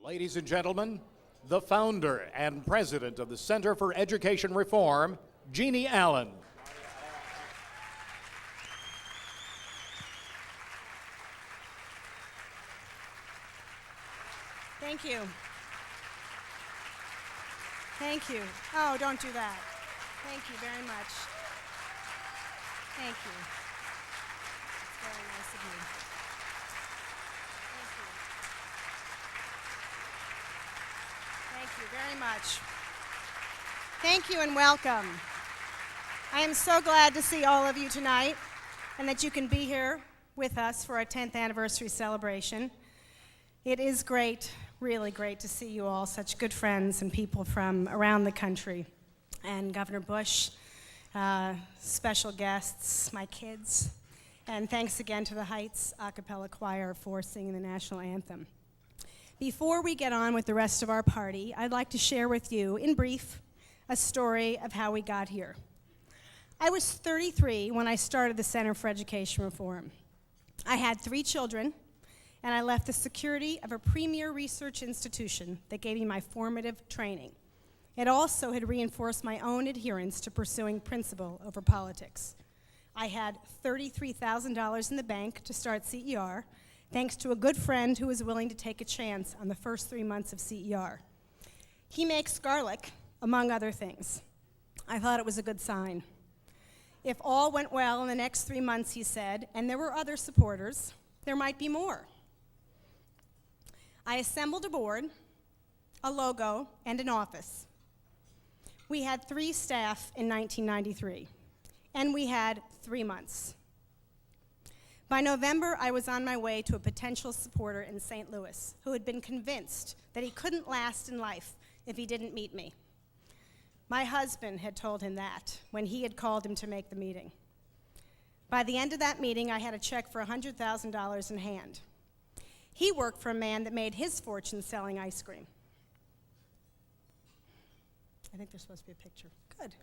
Ladies and gentlemen, the founder and president of the Center for Education Reform, Jeanne Allen. Thank you. Thank you. Oh, don't do that. Thank you very much. Thank you. It's very nice of you. Thank you. Thank you very much. Thank you and welcome. I am so glad to see all of you tonight and that you can be here with us for our 10th anniversary celebration. It is great, really great to see you all, such good friends and people from around the country. And Governor Bush, special guests, my kids, and thanks again to the Heights a cappella choir for singing the national anthem. Before we get on with the rest of our party, I'd like to share with you, in brief, a story of how we got here. I was 33 when I started the Center for Education Reform. I had 3 children, and I left the security of a premier research institution that gave me my formative training. It also had reinforced my own adherence to pursuing principle over politics. I had $33,000 in the bank to start CER, thanks to a good friend who was willing to take a chance on the first 3 months of CER. He makes garlic, among other things. I thought it was a good sign. If all went well in the next 3 months, he said, and there were other supporters, there might be more. I assembled a board, a logo, and an office. We had 3 staff in 1993, and we had 3 months. By November, I was on my way to a potential supporter in St. Louis who had been convinced that he couldn't last in life if he didn't meet me. My husband had told him that when he had called him to make the meeting. By the end of that meeting, I had a check for $100,000 in hand. He worked for a man that made his fortune selling ice cream. I think there's supposed to be a picture. Good.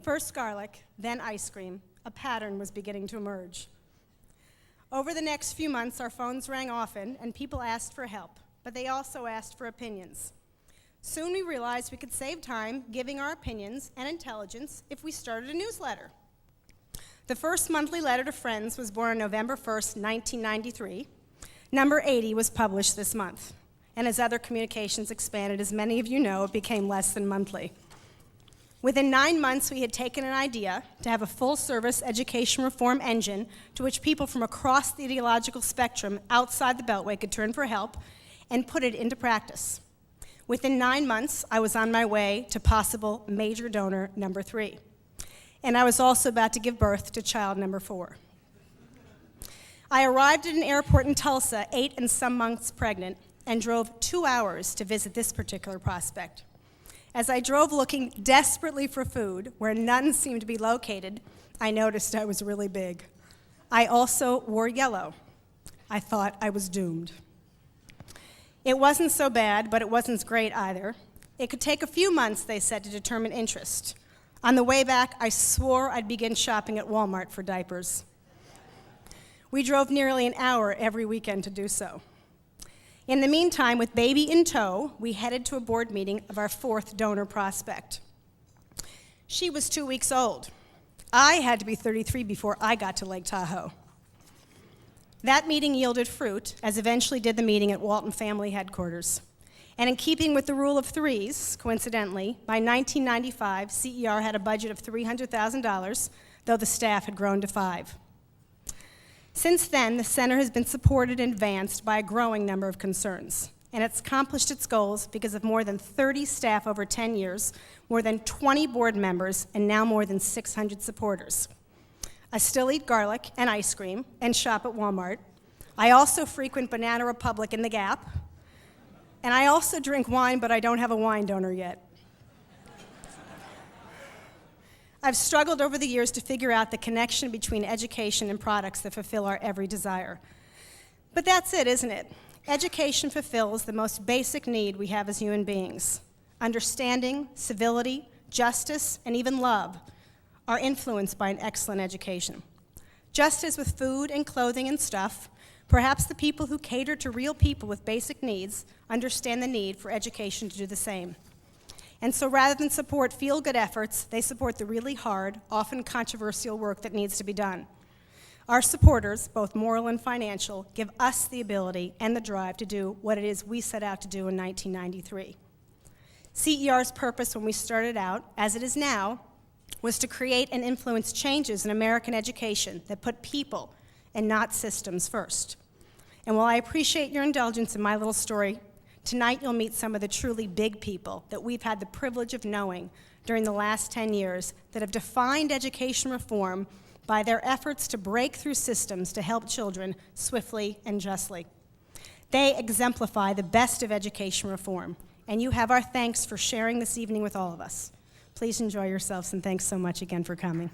First garlic, then ice cream. A pattern was beginning to emerge. Over the next few months, our phones rang often, and people asked for help, but they also asked for opinions. Soon we realized we could save time giving our opinions and intelligence if we started a newsletter. The first monthly letter to friends was born on November 1st, 1993. Number 80 was published this month. And as other communications expanded, as many of you know, it became less than monthly. Within 9 months, we had taken an idea to have a full-service education reform engine to which people from across the ideological spectrum outside the Beltway could turn for help and put it into practice. Within 9 months, I was on my way to possible major donor number 3. And I was also about to give birth to child number 4. I arrived at an airport in Tulsa, 8 and some months pregnant, and drove 2 hours to visit this particular prospect. As I drove looking desperately for food, where none seemed to be located, I noticed I was really big. I also wore yellow. I thought I was doomed. It wasn't so bad, but it wasn't great either. It could take a few months, they said, to determine interest. On the way back, I swore I'd begin shopping at Walmart for diapers. We drove nearly an hour every weekend to do so. In the meantime, with baby in tow, we headed to a board meeting of our 4th donor prospect. She was 2 weeks old. I had to be 33 before I got to Lake Tahoe. That meeting yielded fruit, as eventually did the meeting at Walton Family Headquarters. And in keeping with the rule of 3s, coincidentally, by 1995, CER had a budget of $300,000, though the staff had grown to 5. Since then, the center has been supported and advanced by a growing number of concerns, and it's accomplished its goals because of more than 30 staff over 10 years, more than 20 board members, and now more than 600 supporters. I still eat garlic and ice cream and shop at Walmart. I also frequent Banana Republic and the Gap, and I also drink wine, but I don't have a wine donor yet. I've struggled over the years to figure out the connection between education and products that fulfill our every desire. But that's it, isn't it? Education fulfills the most basic need we have as human beings. Understanding, civility, justice, and even love are influenced by an excellent education. Just as with food and clothing and stuff, Perhaps the people who cater to real people with basic needs understand the need for education to do the same. And so rather than support feel-good efforts, they support the really hard, often controversial work that needs to be done. Our supporters, both moral and financial, give us the ability and the drive to do what it is we set out to do in 1993. CER's purpose when we started out, as it is now, was to create and influence changes in American education that put people and not systems first. And while I appreciate your indulgence in my little story, tonight you'll meet some of the truly big people that we've had the privilege of knowing during the last 10 years that have defined education reform by their efforts to break through systems to help children swiftly and justly. They exemplify the best of education reform, and you have our thanks for sharing this evening with all of us. Please enjoy yourselves, and thanks so much again for coming.